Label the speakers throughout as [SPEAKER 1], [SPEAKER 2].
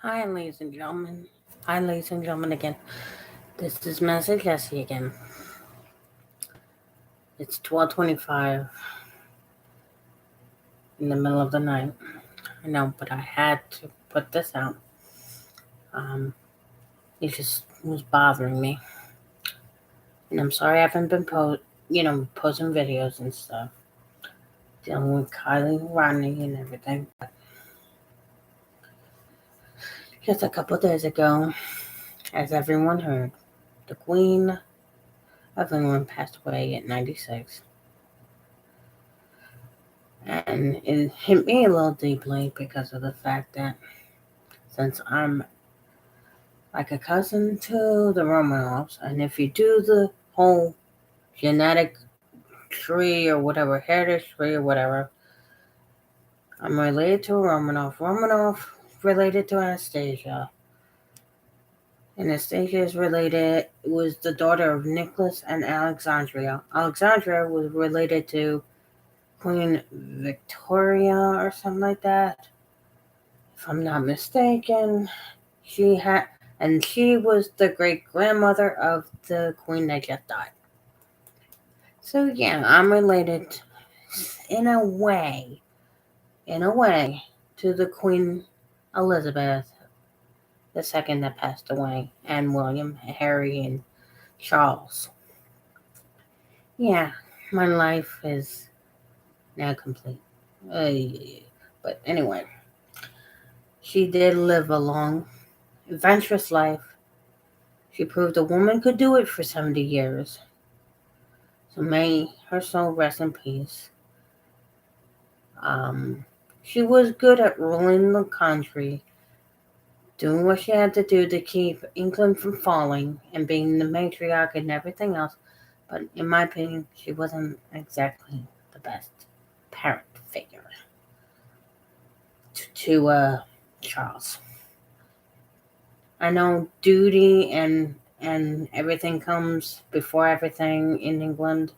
[SPEAKER 1] Hi, ladies and gentlemen. Hi, ladies and gentlemen, again. This is Master Jesse again. It's 12:25 in the middle of the night. I know, but I had to put this out. Um, it just was bothering me, and I'm sorry I haven't been posting videos and stuff, dealing with Kiely Rodni and everything. But just a couple of days ago, as everyone heard, the Queen of England passed away at 96. And it hit me a little deeply because of the fact that since I'm like a cousin to the Romanovs, and if you do the whole genetic tree or whatever, heritage tree or whatever, I'm related to a Romanov. Romanov related to Anastasia. Anastasia was the daughter of Nicholas and Alexandria. Alexandria was related to Queen Victoria or something like that, if I'm not mistaken. She was the great grandmother of the queen that just died. So yeah, I'm related in a way, to the Queen Elizabeth II that passed away, and William, Harry, and Charles. Yeah, my life is now complete. But anyway, she did live a long, adventurous life. She proved a woman could do it for 70 years. So may her soul rest in peace. She was good at ruling the country, doing what she had to do to keep England from falling, and being the matriarch and everything else. But in my opinion, she wasn't exactly the best parent figure to Charles. I know duty and everything comes before everything in England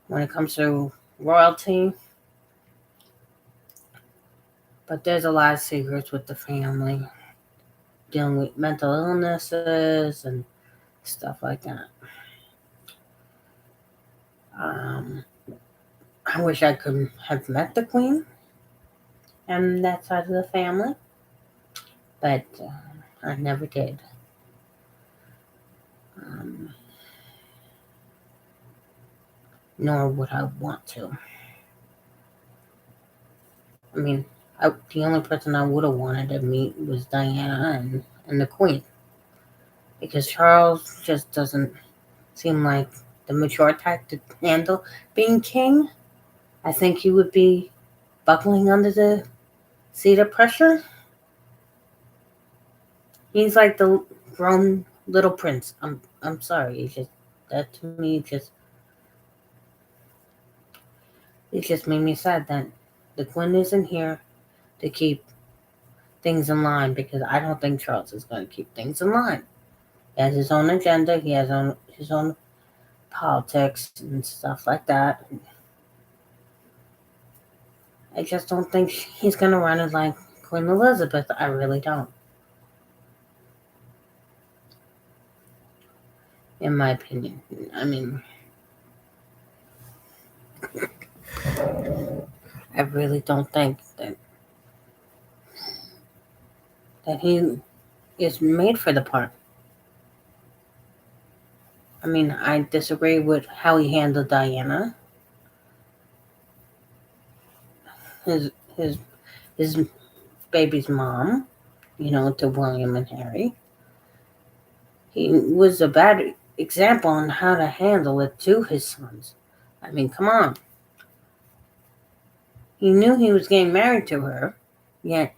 [SPEAKER 1] when it comes to royalty. But there's a lot of secrets with the family, dealing with mental illnesses and stuff like that. Um, I wish I could have met the Queen and that side of the family, but I never did. Um, Nor would I want to. I mean, the only person I would have wanted to meet was Diana and the Queen, because Charles just doesn't seem like the mature type to handle being king. I think he would be buckling under the seat of pressure. He's like the grown little prince. I'm sorry. It's just that to me it just made me sad that the Queen isn't here to keep things in line, because I don't think Charles is going to keep things in line. He has his own agenda. He has his own politics and stuff like that. I just don't think he's going to run it like Queen Elizabeth. I really don't. In my opinion. I mean, I really don't think that he is made for the part. I mean, I disagree with how he handled Diana, his his his baby's mom, to William and Harry. He was a bad example on how to handle it to his sons. I mean, come on. He knew he was getting married to her, yet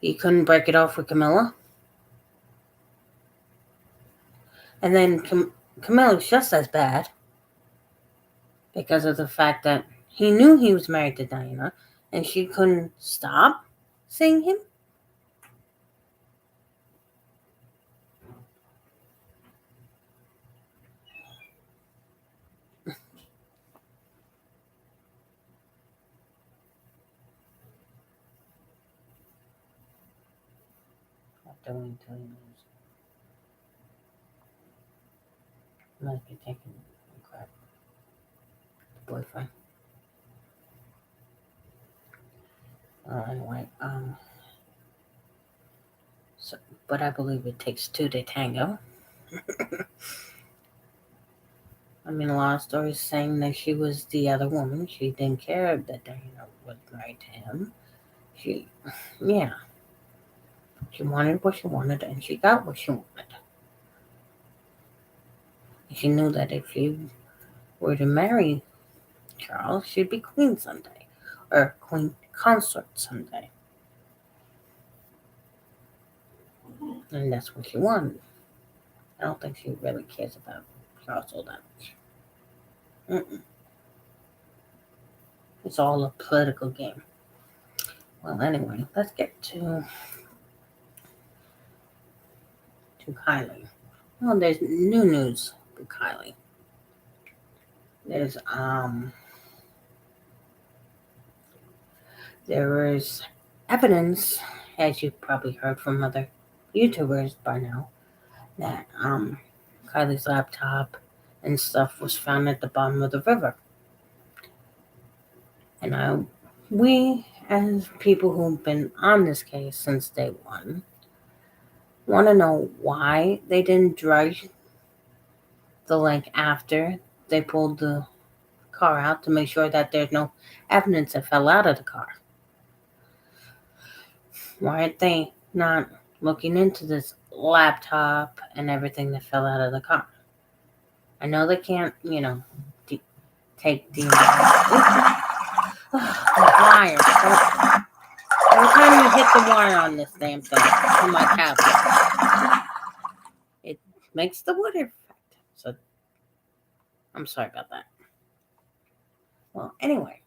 [SPEAKER 1] he couldn't break it off with Camilla. And then Camilla's just as bad, because of the fact that he knew he was married to Diana, and she couldn't stop seeing him. doing to his must be taking crap boyfriend. Anyway, so, but I believe it takes two to tango. I mean, a lot of stories saying that she was the other woman. She didn't care that Diana was married to him. She, yeah, she wanted what she wanted, and she got what she wanted. She knew that if she were to marry Charles, she'd be queen someday, or queen consort someday, and that's what she wanted. I don't think she really cares about Charles all that much. Mm-mm. It's all a political game. Well, anyway, let's get to Kiely. Well, there's new news with Kiely. There's there is evidence, as you've probably heard from other YouTubers by now, that Kylie's laptop and stuff was found at the bottom of the river. And we, as people who've been on this case since day one, want to know why they didn't dredge the lake after they pulled the car out to make sure that there's no evidence that fell out of the car. Why aren't they not looking into this laptop and everything that fell out of the car? I know they can't, take the wire. Every time you hit the wire on this damn thing, on my tablet, it makes the wood effect. So I'm sorry about that. Well, anyway,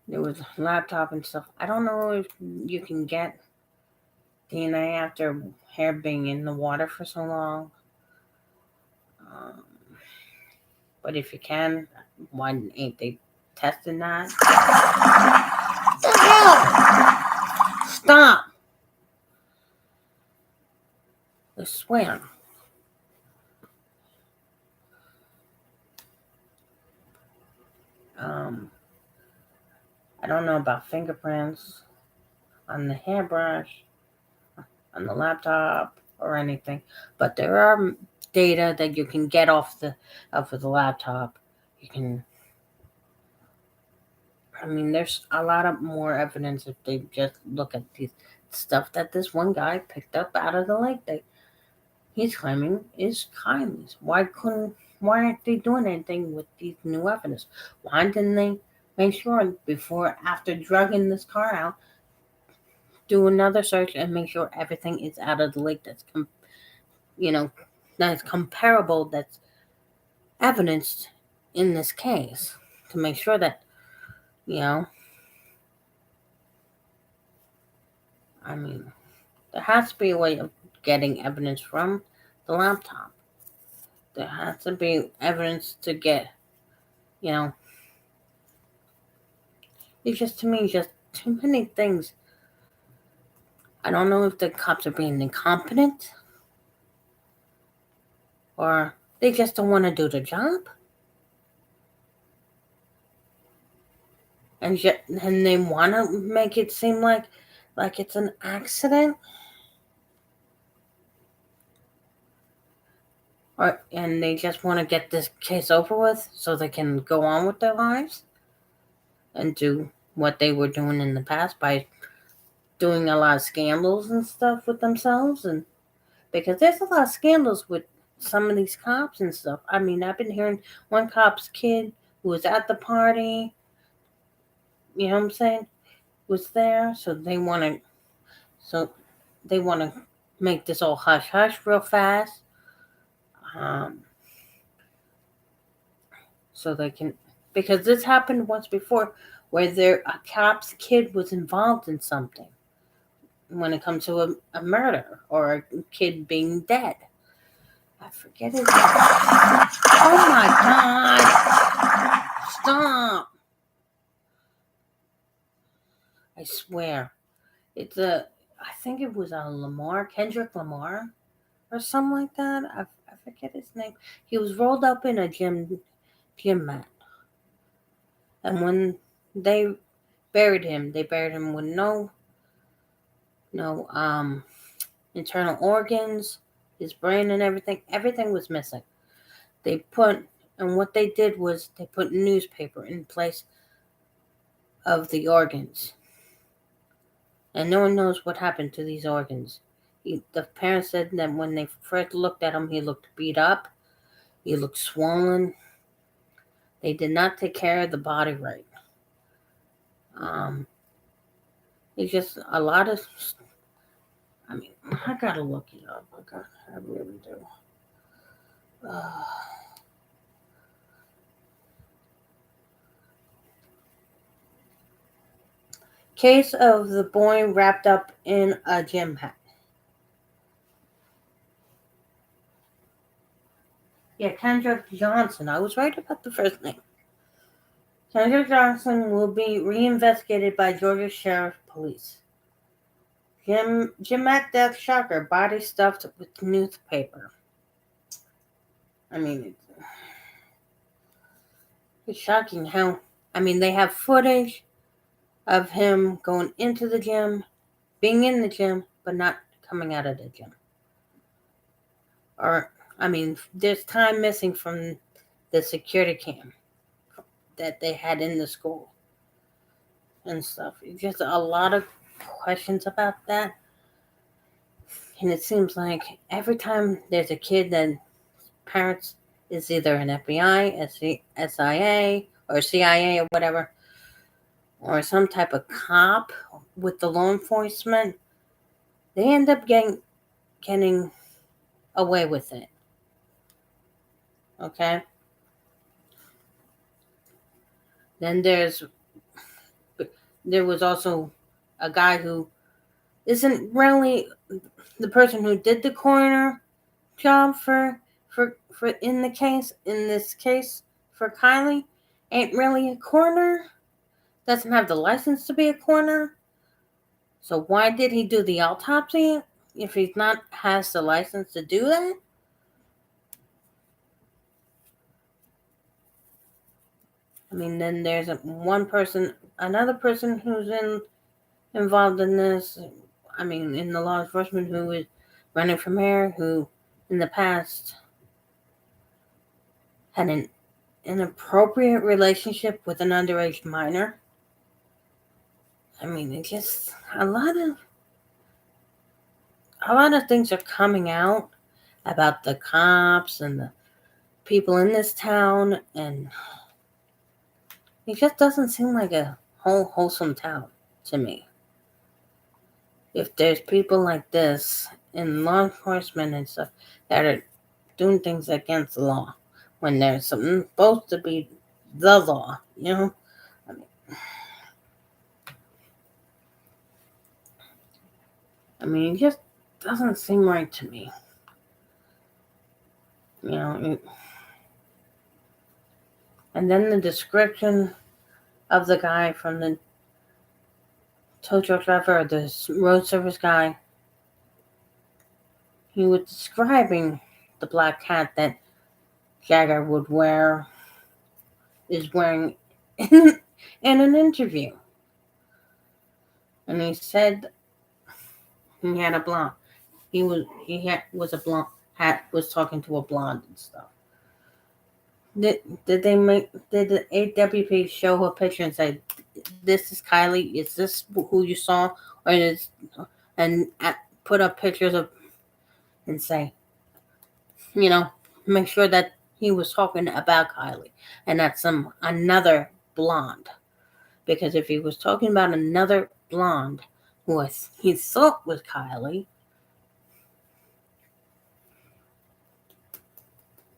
[SPEAKER 1] there was a laptop and stuff. I don't know if you can get DNA after hair being in the water for so long. But if you can, why ain't they testing that? What the hell? Stop! I swear. I don't know about fingerprints on the hairbrush, on the laptop, or anything, but there are data that you can get off the laptop. You can. I mean, there's a lot of more evidence if they just look at these stuff that this one guy picked up out of the lake that he's claiming is Kylie's. Why aren't they doing anything with these new evidence? Why didn't they make sure after drugging this car out, do another search and make sure everything is out of the lake that's that's comparable, that's evidenced in this case, to make sure that I mean, there has to be a way of getting evidence from the laptop. There has to be evidence to get, it's just, to me, just too many things. I don't know if the cops are being incompetent or they just don't want to do the job. And they want to make it seem like it's an accident. And they just want to get this case over with so they can go on with their lives and do what they were doing in the past by doing a lot of scandals and stuff with themselves. And because there's a lot of scandals with some of these cops and stuff. I mean, I've been hearing one cop's kid who was at the party, you know what I'm saying, was there. So they want to make this all hush hush real fast. So they can, because this happened once before where a cop's kid was involved in something when it comes to a murder or a kid being dead. I forget his name. Oh my God! Stop! I swear. It's I think it was Kendrick Lamar, or something like that. I forget his name. He was rolled up in a gym mat, and when they they buried him with no internal organs, his brain and everything was missing. They put and what they did was they put newspaper in place of the organs, and no one knows what happened to these organs. The parents said that when they first looked at him, he looked beat up, he looked swollen. They did not take care of the body right. Um, it's just a lot of. I mean, I gotta look it up. I really do. Uh, Case of the boy wrapped up in a gym hat. Yeah, Kendrick Johnson. I was right about the first name. Kendrick Johnson will be reinvestigated by Georgia Sheriff Police. Gym at death shocker. Body stuffed with newspaper. I mean, it's shocking how. I mean, they have footage of him going into the gym, being in the gym, but not coming out of the gym. Or, I mean, there's time missing from the security cam that they had in the school and stuff. Just a lot of questions about that. And it seems like every time there's a kid that parents is either an FBI, SIA, or CIA or whatever, or some type of cop with the law enforcement, they end up getting away with it. Okay? Then there was also a guy who isn't really the person who did the coroner job for in this case for Kiely, ain't really a coroner, doesn't have the license to be a coroner. So why did he do the autopsy if he's not has the license to do that? I mean, then there's another person who's involved in this. I mean, in the law enforcement who is running for mayor, who in the past had an inappropriate relationship with an underage minor. I mean, it's just a lot of things are coming out about the cops and the people in this town, and it just doesn't seem like a wholesome town to me. If there's people like this in law enforcement and stuff that are doing things against the law when there's something supposed to be the law, you know? I mean, it just doesn't seem right to me. You know, and then the description of the guy from the tow truck driver or the road service guy, he was describing the black hat that Jagger is wearing in an interview. And he said he had a blonde. Was a blonde was talking to a blonde and stuff. Did the AWP show her picture and say, "This is Kiely. Is this who you saw?" And put up pictures of and say, make sure that he was talking about Kiely and not another blonde. Because if he was talking about another blonde who he thought was Kiely,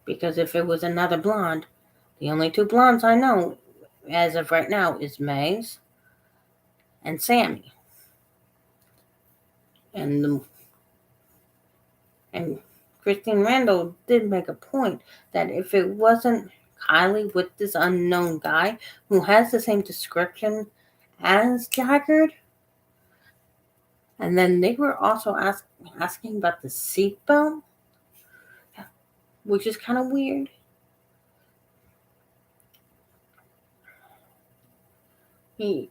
[SPEAKER 1] because if it was another blonde, the only two blondes I know as of right now is Maze and Sammy. And Christine Randall did make a point that if it wasn't Kiely with this unknown guy who has the same description as Jagger, And then they were also asking about the seatbelt, which is kind of weird. He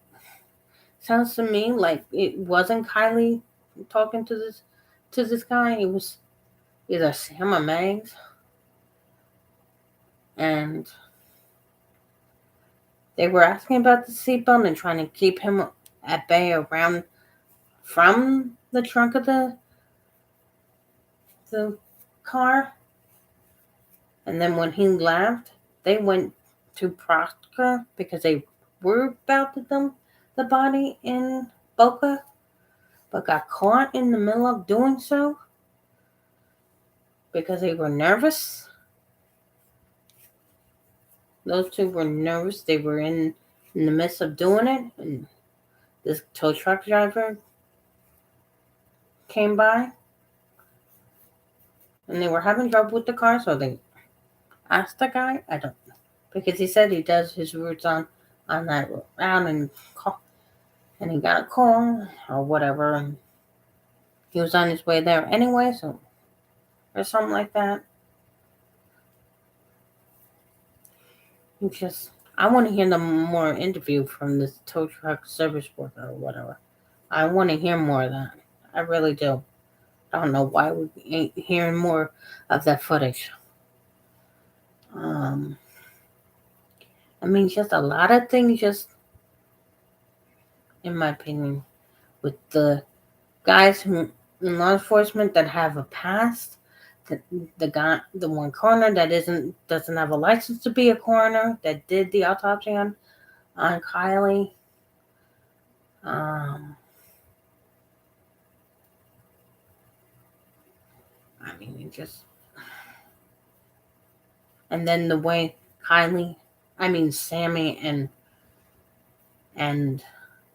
[SPEAKER 1] sounds to me like it wasn't Kiely talking to this guy. It was either Sam or Megs, and they were asking about the seatbelt and trying to keep him at bay around from the trunk of the car. And then when he left, they went to Proctor because they were about to dump the body in Boca, but got caught in the middle of doing so because they were nervous. Those two were nervous. They were in the midst of doing it, and this tow truck driver came by, and they were having trouble with the car, so they asked the guy. I don't know, because he said he does his routes on that route, and he got a call or whatever, and he was on his way there anyway, so or something like that. I want to hear the more interview from this tow truck service worker or whatever. I want to hear more of that. I really do. I don't know why we ain't hearing more of that footage. I mean, just a lot of things, just in my opinion, with the guys who in law enforcement that have a past. The one coroner that doesn't have a license to be a coroner that did the autopsy on Kiely. I mean, it just, and then the way Sammy and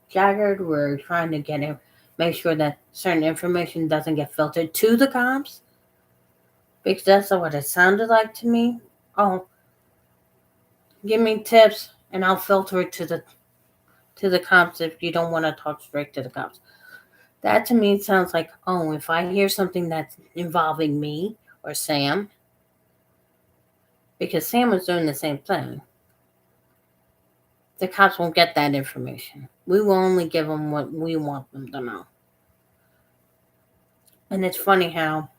[SPEAKER 1] Jagged were trying to make sure that certain information doesn't get filtered to the cops. Because that's what it sounded like to me. Oh, give me tips and I'll filter it to the cops if you don't want to talk straight to the cops. That to me sounds like, oh, if I hear something that's involving me or Sam, because Sam was doing the same thing, the cops won't get that information. We will only give them what we want them to know. And it's funny how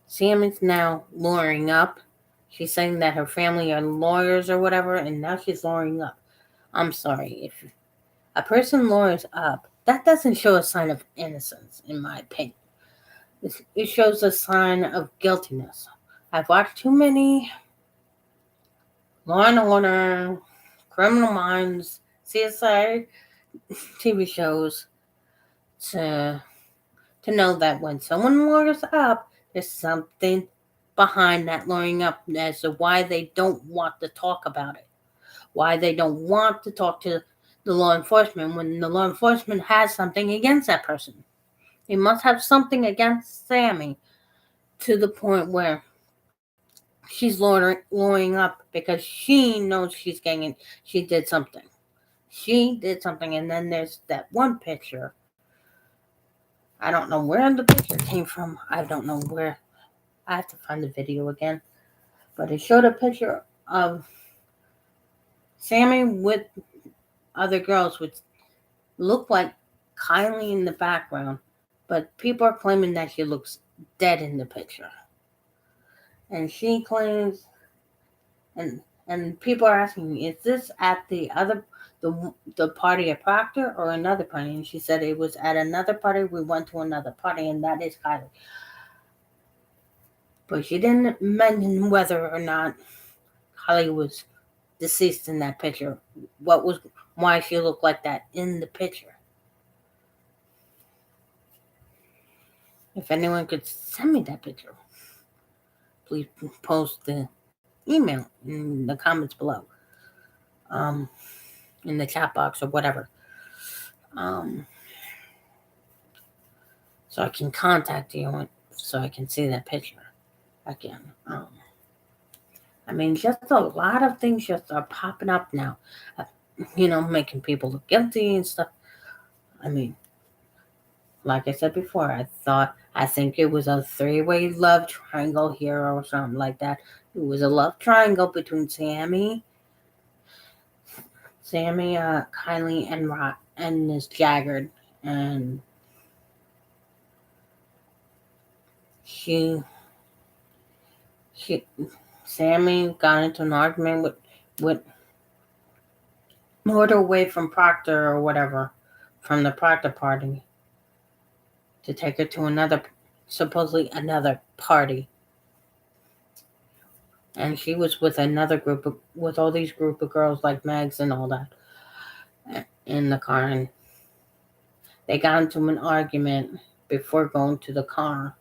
[SPEAKER 1] Sam is now lawyering up. She's saying that her family are lawyers or whatever, and now she's lawyering up. I'm sorry. If a person lawyers up, that doesn't show a sign of innocence, in my opinion. It shows a sign of guiltiness. I've watched too many Law and Order, Criminal Minds, CSI TV shows to know that when someone lawyers up, there's something behind that lawyering up as to why they don't want to talk about it. Why they don't want to talk to the law enforcement when the law enforcement has something against that person. They must have something against Sammy to the point where she's lawyering up because she knows she did something. She did something, and then there's that one picture. I don't know where the picture came from. I don't know where. I have to find the video again. But it showed a picture of Sammy with other girls, which look like Kiely in the background. But people are claiming that she looks dead in the picture. And she claims, and people are asking, is this at the party at Proctor or another party? And she said it was at another party. We went to another party, and that is Kiely. But she didn't mention whether or not Kiely was deceased in that picture. Why she looked like that in the picture. If anyone could send me that picture, please post the email in the comments below. In the chat box or whatever. So I can contact you so I can see that picture again. I mean, just a lot of things just are popping up now. Making people look guilty and stuff. I mean, like I said before, I think it was a three-way love triangle here or something like that. It was a love triangle between Kylie, and Miss Jagged, and she she Sammy got into an argument with lured away from Proctor or whatever, from the Proctor party, to take her to supposedly another party. And she was with with all these group of girls like Megs and all that in the car. And they got into an argument before going to the car.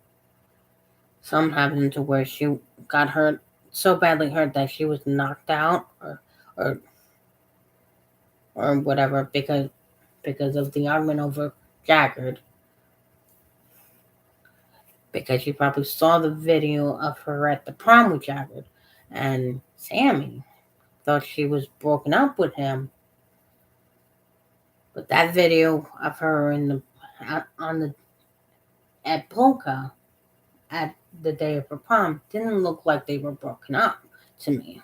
[SPEAKER 1] Something happened to where she got hurt, so badly hurt that she was knocked out or, or whatever because of the argument over Jagged. Because you probably saw the video of her at the prom with Jagged, and Sammy thought she was broken up with him. But that video of her at Polka at the day of her prom didn't look like they were broken up to me.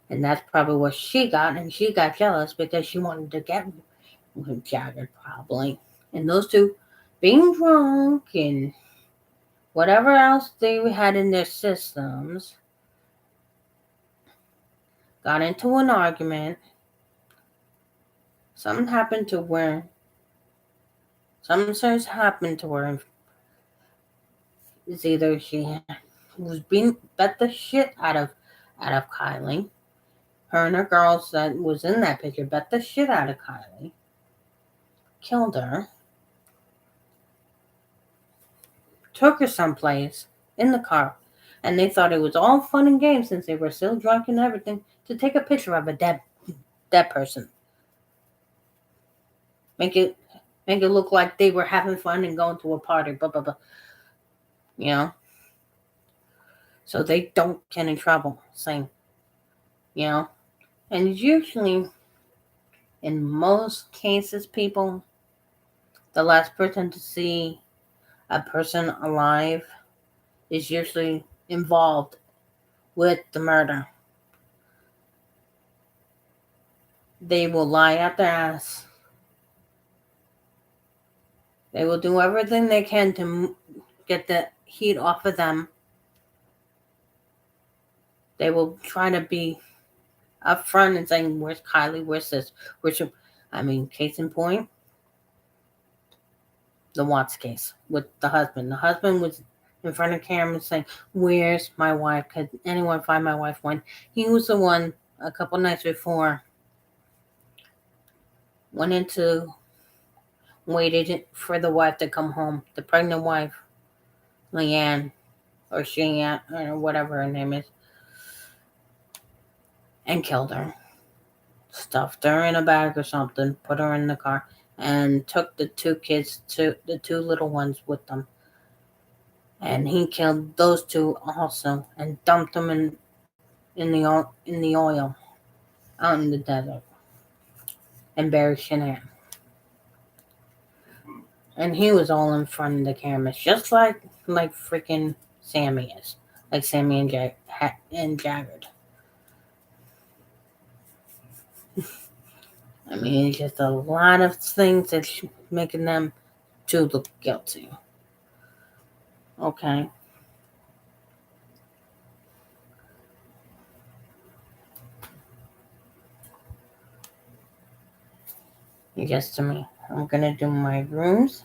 [SPEAKER 1] And that's probably what she got, and she got jealous because she wanted to get with Jagged probably. And those two being drunk and whatever else they had in their systems got into an argument. Something happened to where it's either she was being bet the shit out of Kylie. Her and her girls that was in that picture bet the shit out of Kylie. Killed her. Took her someplace in the car. And they thought it was all fun and games since they were still drunk and everything to take a picture of a dead person. Make it look like they were having fun and going to a party, blah blah blah. You know? So they don't get in trouble. Saying, you know? And usually in most cases, people, the last person to see a person alive is usually involved with the murder. They will lie out their ass. They will do everything they can to get the heat off of them. They will try to be upfront and saying, "Where's Kylie? Where's this? Where's your?" Case in point, the Watts case with the husband. The husband was in front of camera saying, "Where's my wife? Could anyone find my wife?" When he was the one a couple nights before waited for the wife to come home, the pregnant wife, Leanne, or Cheyenne, or whatever her name is, and killed her. Stuffed her in a bag or something, put her in the car, and took the two little ones with them. And he killed those two also, and dumped them in the oil out in the desert, and buried Shanann. And he was all in front of the cameras, just like freaking Sammy is, like Sammy and Jagged. It's just a lot of things that's making them to look guilty. Okay. Just to me. I'm gonna do my rooms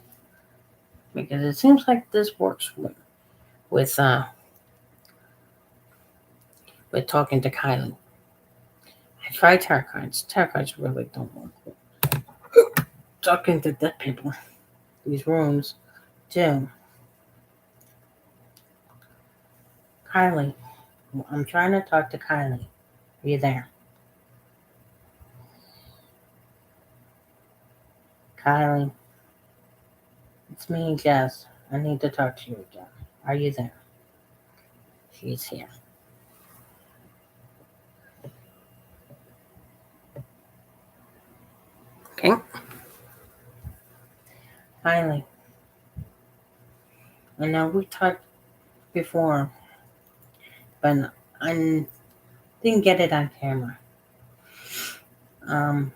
[SPEAKER 1] because it seems like this works with talking to Kylie. I tried tarot cards. Tarot cards really don't work. Talking to dead people. These rooms do. Kylie. I'm trying to talk to Kylie. Are you there? Kylie. It's me, Jess. I need to talk to you again. Are you there? She's here. Okay. Kylie. I know we talked before, but I didn't get it on camera. Um,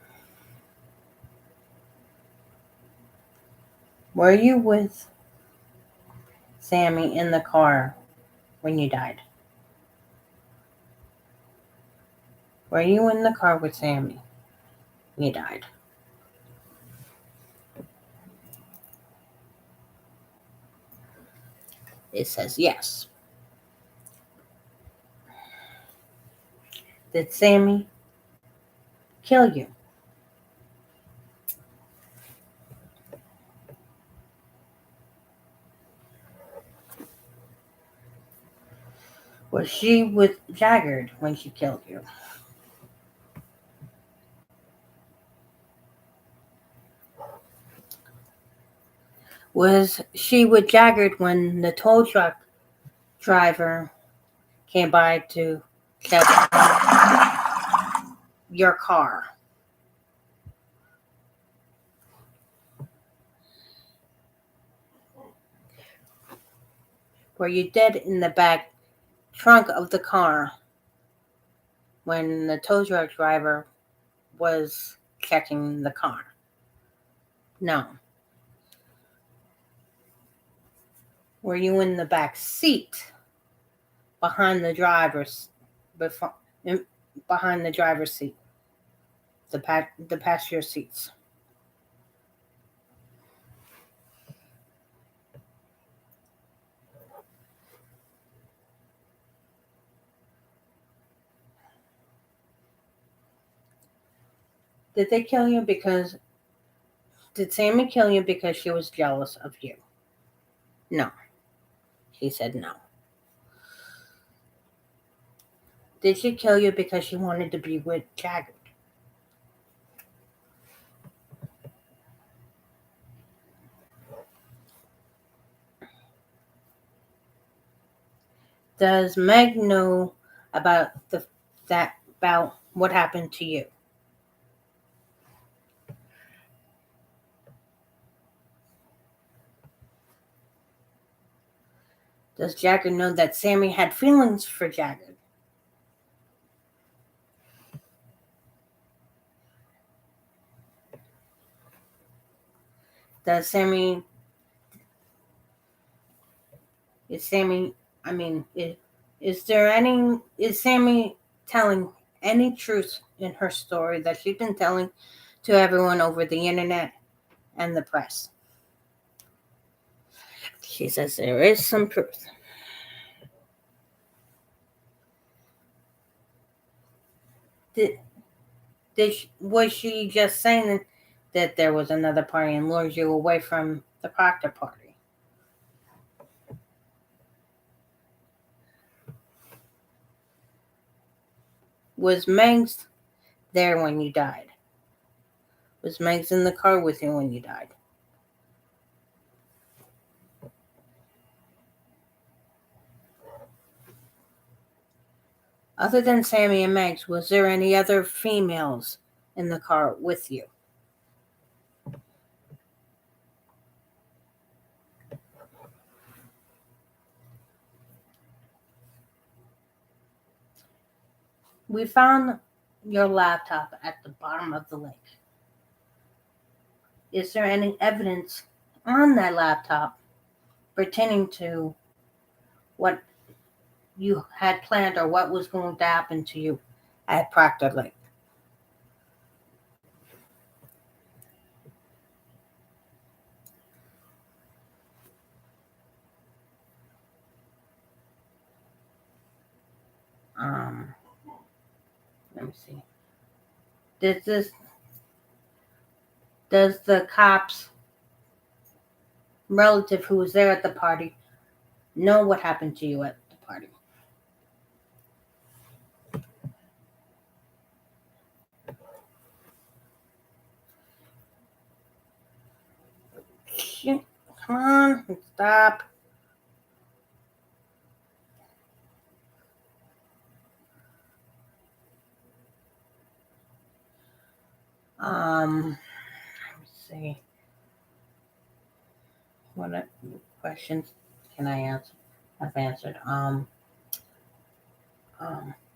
[SPEAKER 1] were you with Sammy in the car when you died? Were you in the car with Sammy when you died? It says yes. Did Sammy kill you? Was she with Jagger when she killed you? Was she with Jagger when the tow truck driver came by to check your car? Were you dead in the back trunk of the car when the tow truck driver was checking the car? No. Were you in the back seat behind the driver's behind the driver's seat, the passenger seats? Did they kill you because Did Sammy kill you because she was jealous of you? No. She said no. Did she kill you because she wanted to be with Jagger? Does Meg know about about what happened to you? Does Jagger know that Sammy had feelings for Jagger? Does Sammy is Sammy I mean is Sammy telling any truth in her story that she's been telling to everyone over the internet and the press? She says there is some truth. Did, was she just saying that there was another party and lured you away from the Proctor party? Was Megs there when you died? Was Megs in the car with you when you died? Other than Sammy and Megs, was there any other females in the car with you? We found your laptop at the bottom of the lake. Is there any evidence on that laptop pertaining to what you had planned or what was going to happen to you at Proctor Lake? Um, Let me see. Does this does the cops relative who was there at the party know what happened to you at the party? Shit. Come on, stop. Let me see. What questions? can I answer? I've answered. Um,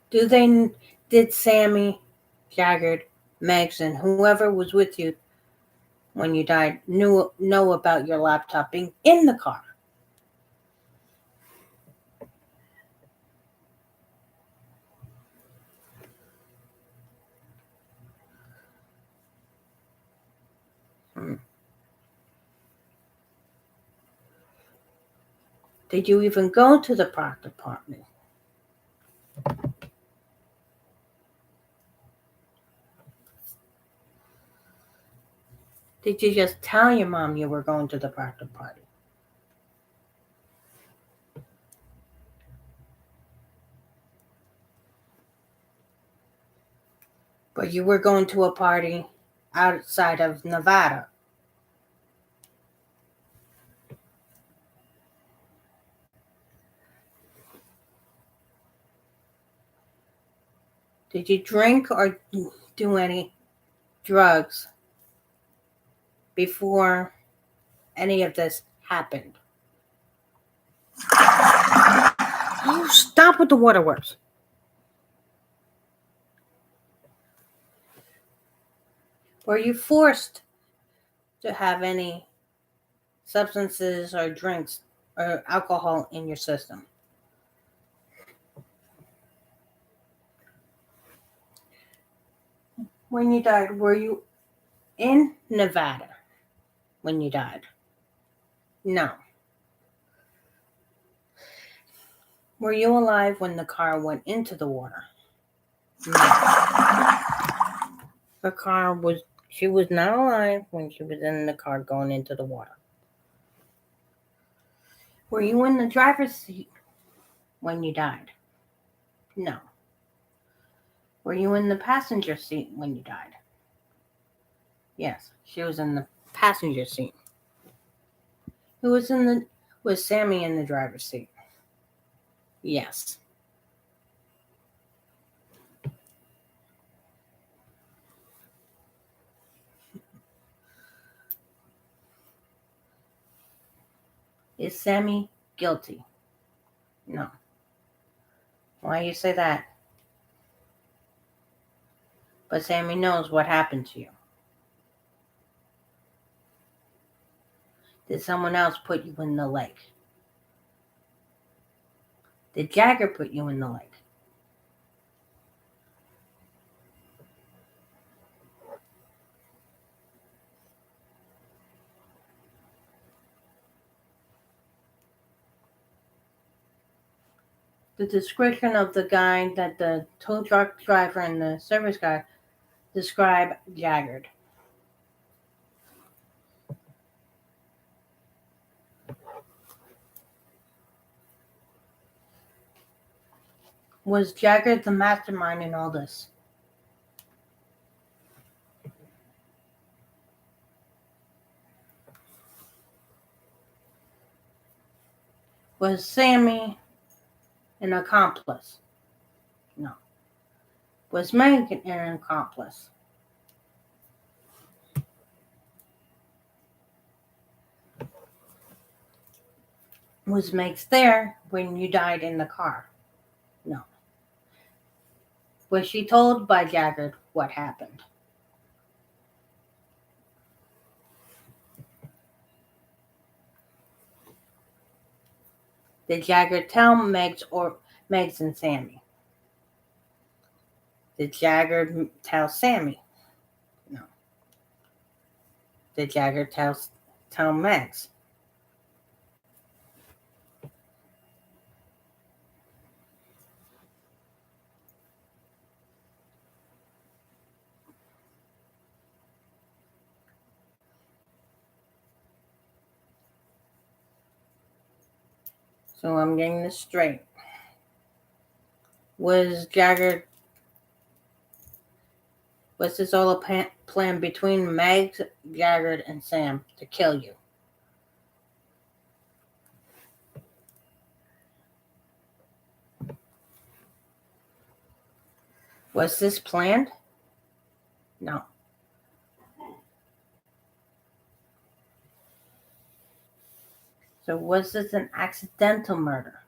[SPEAKER 1] do they? Did Sammy, Jagged, Megs, and whoever was with you when you died know about your laptop being in the car? Hmm. Did you even go to the park department? Did you just tell your mom you were going to the birthday party? But you were going to a party outside of Nevada. Did you drink or do any drugs before any of this happened? Oh, stop with the waterworks. Were you forced to have any substances or drinks or alcohol in your system? When you died, were you in Nevada when you died? No. Were you alive when the car went into the water? No. She was not alive when she was in the car going into the water. Were you in the driver's seat when you died? No. Were you in the passenger seat when you died? Yes, she was in the passenger seat. Was Sammy in the driver's seat? Yes. Is Sammy guilty? No. Why you say that? But Sammy knows what happened to you. Did someone else put you in the lake? Did Jagger put you in the lake? The description of the guy that the tow truck driver and the service guy describe Jagger. Was Jagger the mastermind in all this? Was Sammy an accomplice? No. Was Meg an accomplice? Was Meg there when you died in the car? No. Was she told by Jagger what happened? Did Jagger tell Megs and Sammy? Did Jagger tell Sammy? No. Did Jagger tell Megs? So I'm getting this straight. Was this all a plan between Megs, Jagger, and Sam to kill you? Was this planned? No. So was this an accidental murder?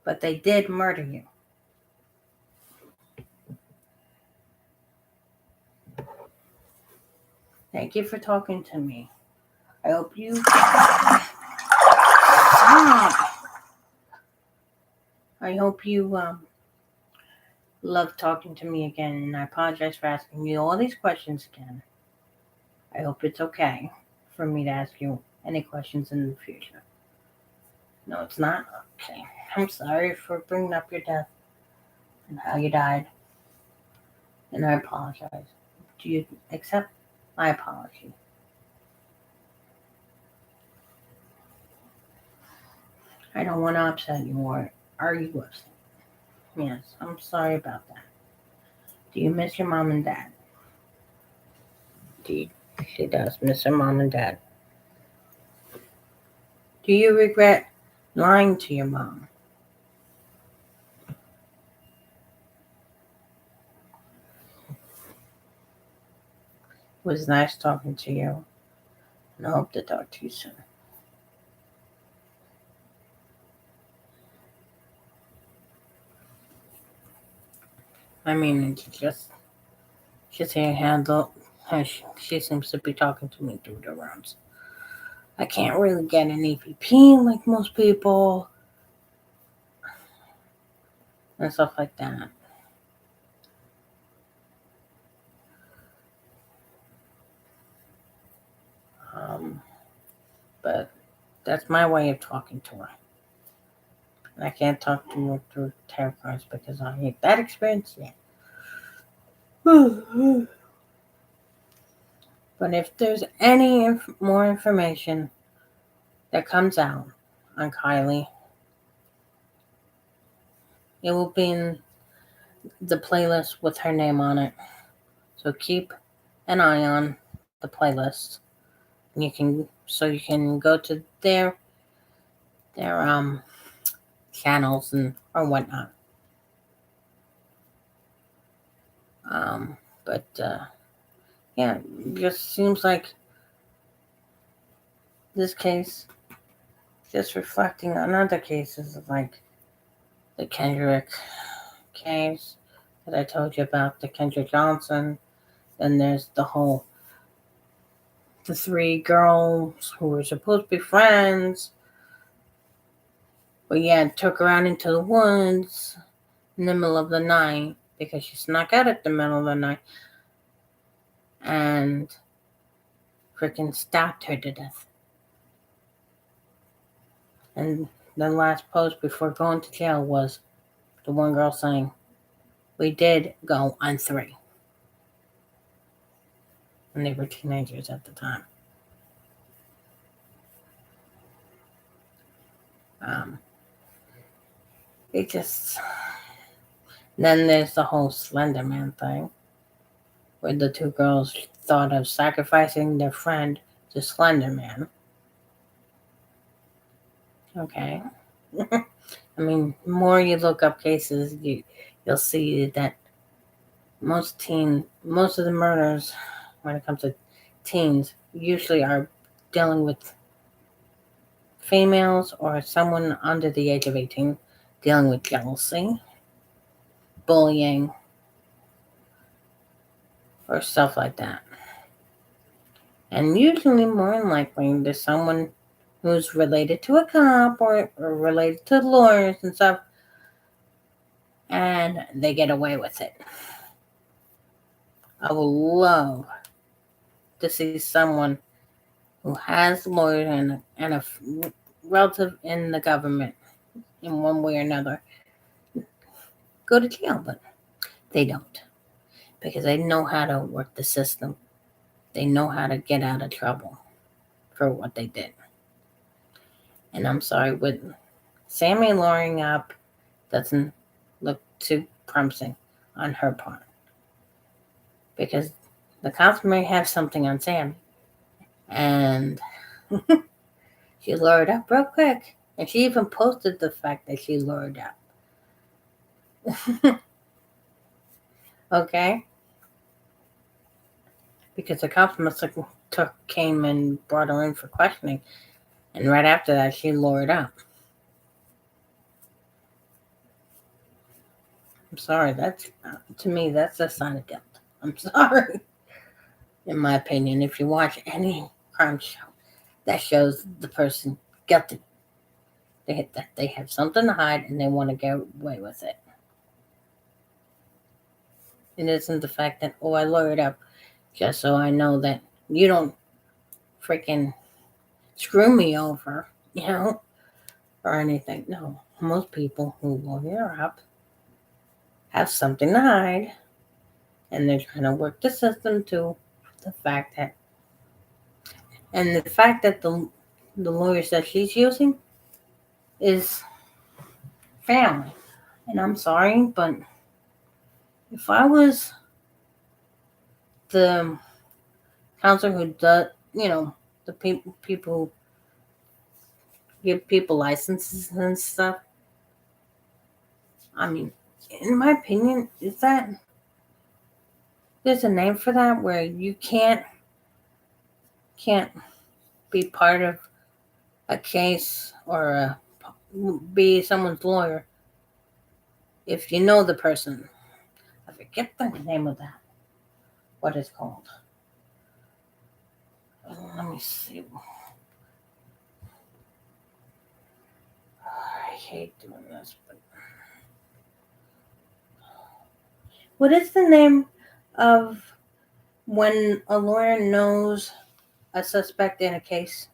[SPEAKER 1] But they did murder you. Thank you for talking to me. I hope you I hope you love talking to me again, and I apologize for asking you all these questions again. I hope it's okay for me to ask you any questions in the future. No, it's not? Okay. I'm sorry for bringing up your death and how you died, and I apologize. Do you accept my apology? I don't want to upset you or argue with you. Yes, I'm sorry about that. Do you miss your mom and dad? Indeed, she does miss her mom and dad. Do you regret lying to your mom? It was nice talking to you, and I hope to talk to you soon. I mean, it's just a handle. She seems to be talking to me through the rooms. I can't really get an EVP like most people and stuff like that. Um, but that's my way of talking to her. And I can't talk to her through tarot cards because I hate that experience yet. But if there's any more information that comes out on Kiely, it will be in the playlist with her name on it. So keep an eye on the playlist. You can go to their channels and or whatnot. But yeah, it just seems like this case, just reflecting on other cases like the Kendrick case that I told you about, the Kendrick Johnson. Then there's the three girls who were supposed to be friends, but yeah, took her out into the woods in the middle of the night because she snuck out at the middle of the night and freaking stabbed her to death. And the last post before going to jail was the one girl saying, "We did go on 3." And they were teenagers at the time. It just. Then there's the whole Slender Man thing, where the two girls thought of sacrificing their friend to Slender Man. Okay. I mean, the more you look up cases, you'll see that most of the murders, when it comes to teens, usually are dealing with females or someone under the age of 18 dealing with jealousy, bullying, or stuff like that. And usually, more than likely, there's someone who's related to a cop or related to lawyers and stuff, and they get away with it. I would love to see someone who has lawyers and a relative in the government in one way or another go to jail, but they don't because they know how to work the system. They know how to get out of trouble for what they did. And I'm sorry, with Sammy lawyering up doesn't look too promising on her part because the cops may have something on Sammy. And she lured up real quick. And she even posted the fact that she lured up. Okay? because the cops must have came and brought her in for questioning, and right after that, she lawyered up. I'm sorry, that's to me, that's a sign of guilt. I'm sorry. In my opinion, if you watch any crime show that shows the person guilty, they have something to hide and they want to get away with it. It isn't the fact that, oh, I lawyered up just so I know that you don't freaking screw me over, or anything. No, most people who lawyer up have something to hide, and they're trying to work the system to the fact that, and the fact that the lawyers that she's using is family. And I'm sorry, but if I was the counselor who does, the people who give people licenses and stuff, I mean, in my opinion, is that there's a name for that where you can't be part of a case or be someone's lawyer if you know the person. I forget the name of that. What it's called. Let me see. I hate doing this, but what is the name of when a lawyer knows a suspect in a case?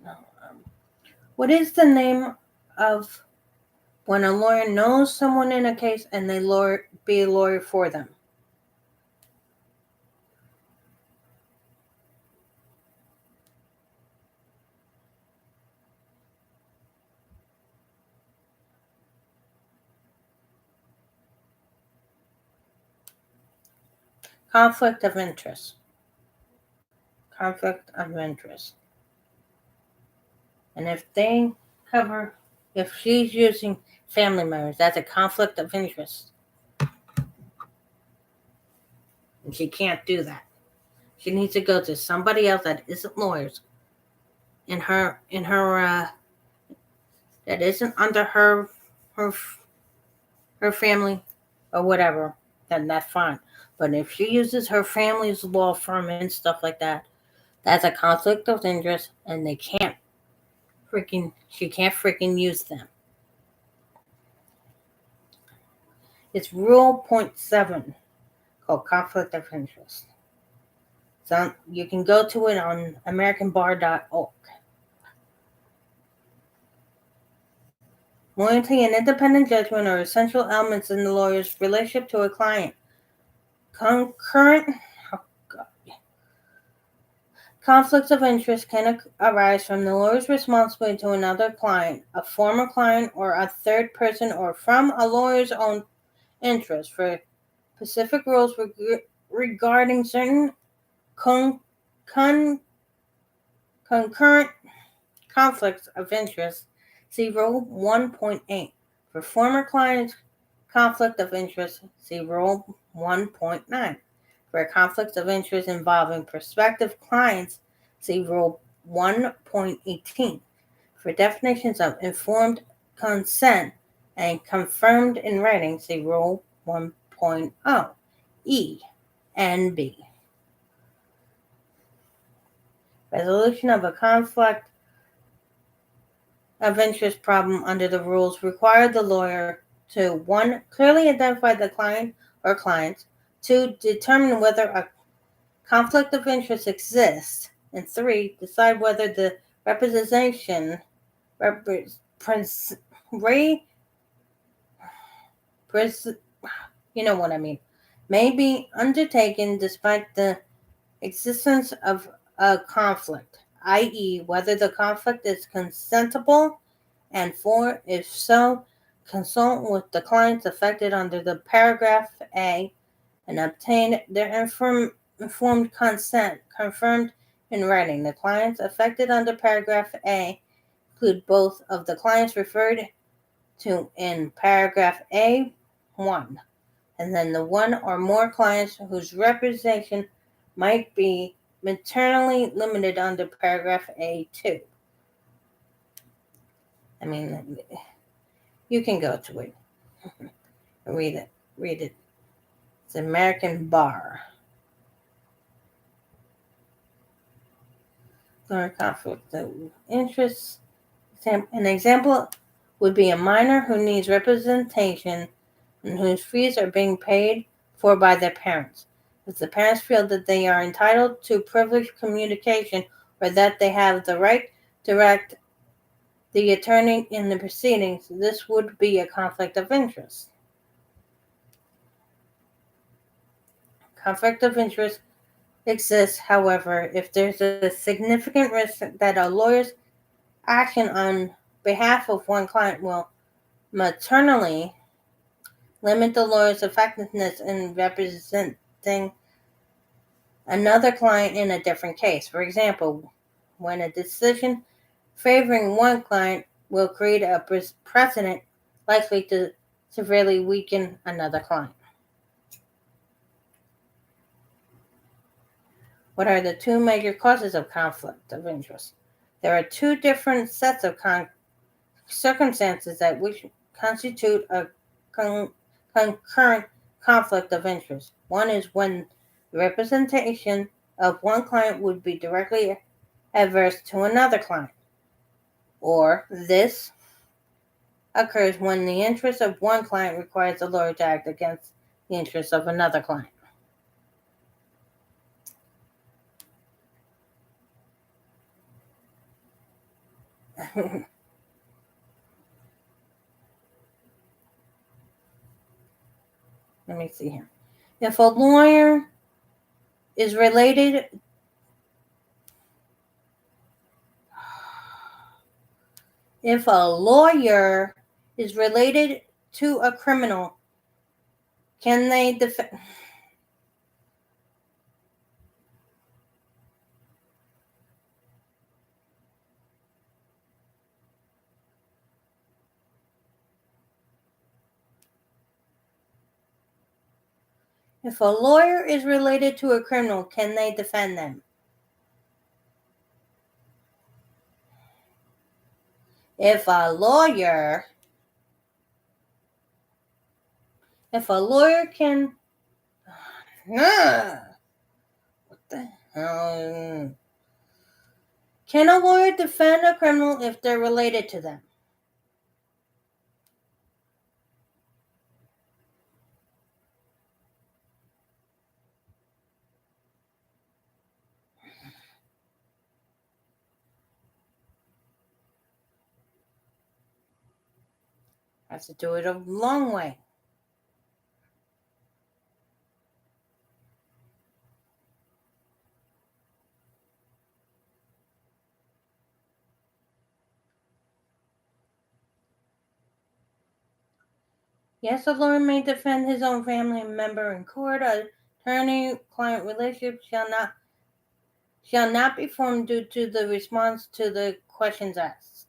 [SPEAKER 1] No. What is the name of when a lawyer knows someone in a case and they be a lawyer for them? Conflict of interest. Conflict of interest. And if she's using family members, that's a conflict of interest. And she can't do that. She needs to go to somebody else that isn't lawyers in her that isn't under her family or whatever, then that's fine. But if she uses her family's law firm and stuff like that, that's a conflict of interest, and she can't freaking use them. It's Rule 0.7 called conflict of interest. So you can go to it on AmericanBar.org. Loyalty and independent judgment are essential elements in the lawyer's relationship to a client. Conflicts of interest can arise from the lawyer's responsibility to another client, a former client, or a third person, or from a lawyer's own interest. For specific rules regarding certain concurrent conflicts of interest, see Rule 1.8. For former clients' conflict of interest, see Rule 1.9. For conflicts of interest involving prospective clients, see Rule 1.18. For definitions of informed consent and confirmed in writing, see Rule 1.0, E and B. Resolution of a conflict of interest problem under the rules require the lawyer to 1. Clearly identify the client or clients, 2. Determine whether a conflict of interest exists, and 3. Decide whether the representation may be undertaken despite the existence of a conflict, i.e., whether the conflict is consentable, and 4, if so, consult with the clients affected under the paragraph A, and obtain their informed consent confirmed in writing. The clients affected under paragraph A include both of the clients referred to in paragraph A1, and then the one or more clients whose representation might be maternally limited under paragraph A2. I mean, you can go to it. Read it. Read it. It's American Bar. Conflict of interest. An example would be a minor who needs representation and whose fees are being paid for by their parents. If the parents feel that they are entitled to privileged communication or that they have the right to direct the attorney in the proceedings, this would be a conflict of interest. Conflict of interest exists, however, if there's a significant risk that a lawyer's action on behalf of one client will maternally limit the lawyer's effectiveness in representing another client in a different case. For example, when a decision favoring one client will create a precedent likely to severely weaken another client. What are the two major causes of conflict of interest? There are two different sets of circumstances that which constitute a concurrent conflict of interest. One is when the representation of one client would be directly adverse to another client, or this occurs when the interest of one client requires the lawyer to act against the interest of another client. Let me see here. If a lawyer is related to a criminal, can they defend? If a lawyer is related to a criminal, can they defend them? If a lawyer can, what the hell? Can a lawyer defend a criminal if they're related to them? I have to do it a long way. Yes, a lawyer may defend his own family member in court. Attorney-client relationship shall not be formed due to the response to the questions asked.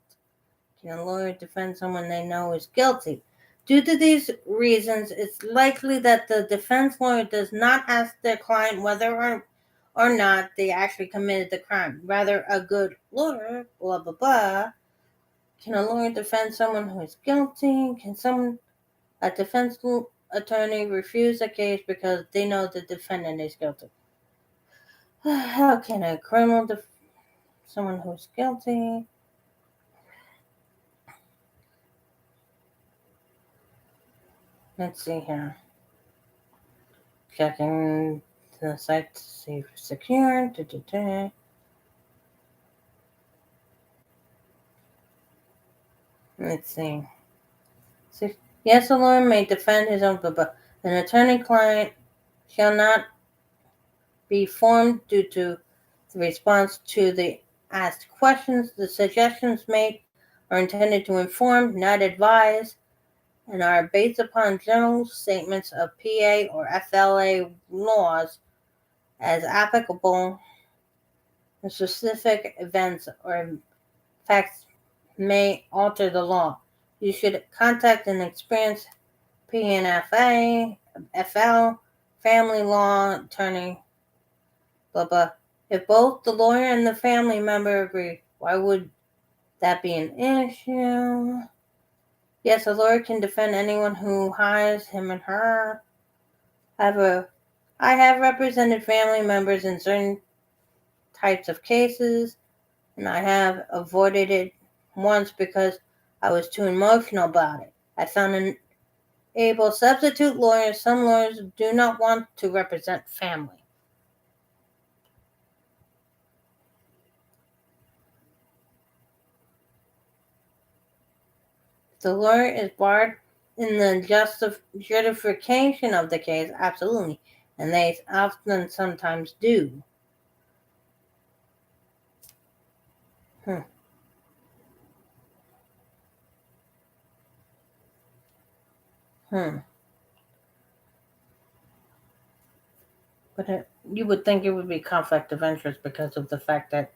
[SPEAKER 1] Can a lawyer defend someone they know is guilty? Due to these reasons, it's likely that the defense lawyer does not ask their client whether or not they actually committed the crime. Rather, a good lawyer, blah, blah, blah. Can a lawyer defend someone who is guilty? Can a defense attorney refuse a case because they know the defendant is guilty? How can a criminal someone who's guilty? Let's see here. Checking the site to see if it's secure. Let's see. Yes, a lawyer may defend his own, but an attorney-client shall not be formed due to the response to the asked questions. The suggestions made are intended to inform, not advise, and are based upon general statements of PA or FLA laws as applicable in specific events or facts may alter the law. You should contact an experienced PNFA, FL, family law attorney, blah blah. If both the lawyer and the family member agree, why would that be an issue? Yes, a lawyer can defend anyone who hires him and her. However, I have represented family members in certain types of cases, and I have avoided it once because I was too emotional about it. I found an able substitute lawyers. Some lawyers do not want to represent family. The lawyer is barred in the justification of the case, absolutely, and they often sometimes do. Hmm. Hmm. But you would think it would be conflict of interest because of the fact that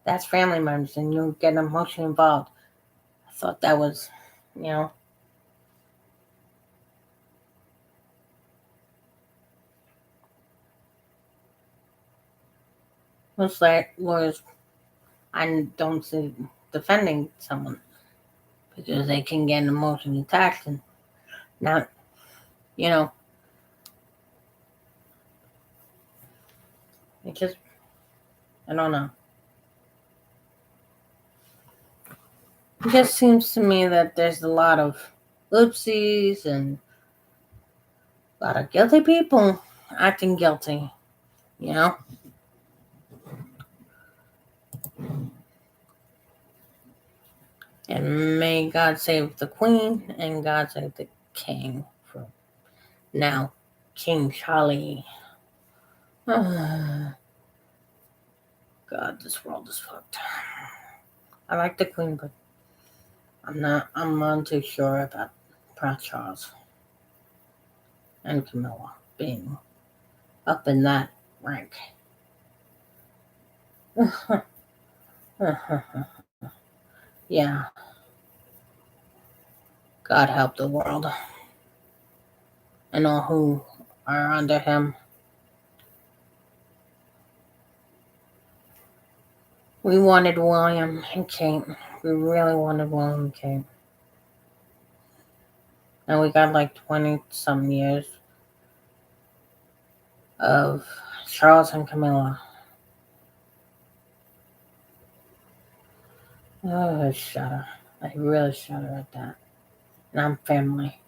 [SPEAKER 1] that's family members and you get emotionally involved. I thought that was, you know, most like lawyers I don't see defending someone because they can get emotionally attached and not, you know, it just, I don't know. It just seems to me that there's a lot of oopsies and a lot of guilty people acting guilty, you know? And may God save the Queen and God save the King for now. King Charlie. God, this world is fucked. I like the Queen, but I'm not too sure about Prince Charles and Camilla being up in that rank. Yeah, God help the world and all who are under him. We wanted William and Kate. We really wanted William and Kate. And we got like 20 some years of Charles and Camilla. Oh, I shudder. I really shudder at that. And I'm family.